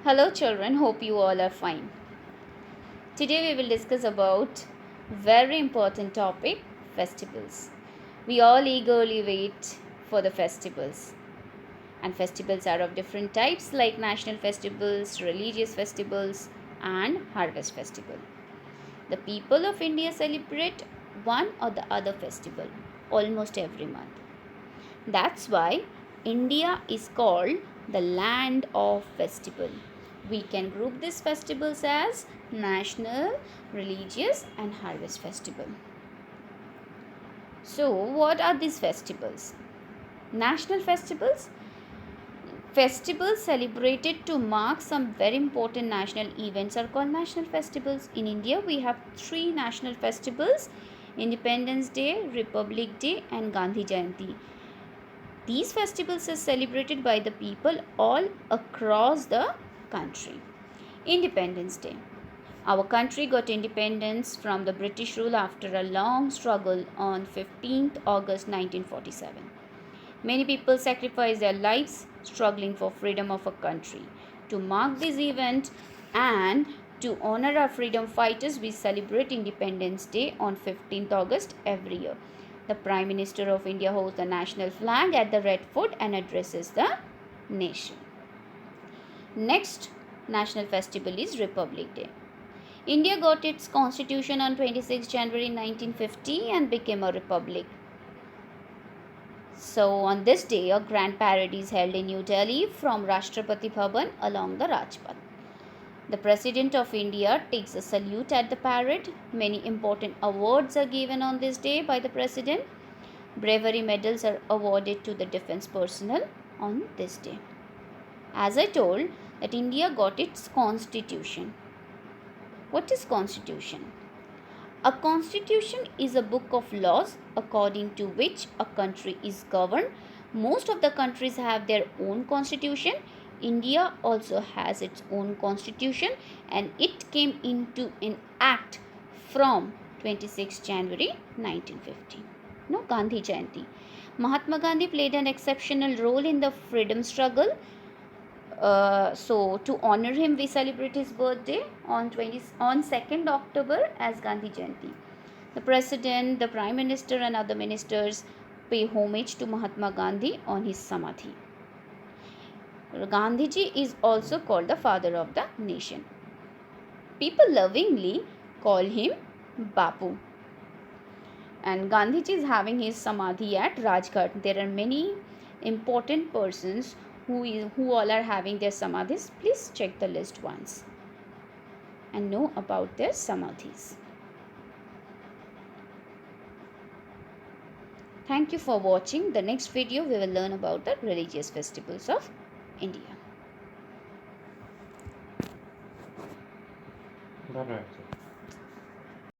Hello children, hope you all are fine. Today we will discuss about very important topic, festivals. We all eagerly wait for the festivals. And festivals are of different types like national festivals, religious festivals and harvest festival. The people of India celebrate one or the other festival almost every month. That's why India is called the land of festival. We can group these festivals as national, religious and harvest festival. So what are these festivals? National festivals. Festivals celebrated to mark some very important national events are called national festivals. In India, we have three national festivals: Independence Day, Republic Day, and Gandhi Jayanti. These festivals are celebrated by the people all across the country. Independence Day. Our country got independence from the British rule after a long struggle on 15th August 1947. Many people sacrificed their lives struggling for freedom of a country. To mark this event and to honor our freedom fighters, we celebrate Independence Day on 15th August every year. The Prime Minister of India holds the national flag at the Red Fort and addresses the nation. Next national festival is Republic Day. India got its constitution on 26 January 1950 and became a republic. So on this day, a grand parade is held in New Delhi from Rashtrapati Bhavan along the Rajpath. The President of India takes a salute at the parade. Many important awards are given on this day by the President. Bravery medals are awarded to the defense personnel on this day. As I told, that India got its constitution. What is constitution? A constitution is a book of laws according to which a country is governed. Most of the countries have their own constitution. India also has its own constitution and it came into an act from 26 January 1950. No, Gandhi Jayanti. Mahatma Gandhi played an exceptional role in the freedom struggle. So to honor him, we celebrate his birthday on 2nd October as Gandhi Jayanti. The President, the Prime Minister and other ministers pay homage to Mahatma Gandhi on his Samadhi. Gandhiji is also called the father of the nation. People lovingly call him Bapu. And Gandhiji is having his Samadhi at Rajghat. There are many important persons who all are having their Samadhis. Please check the list once and know about their Samadhis. Thank you for watching. The next video we will learn about the religious festivals of India. धन्यवाद।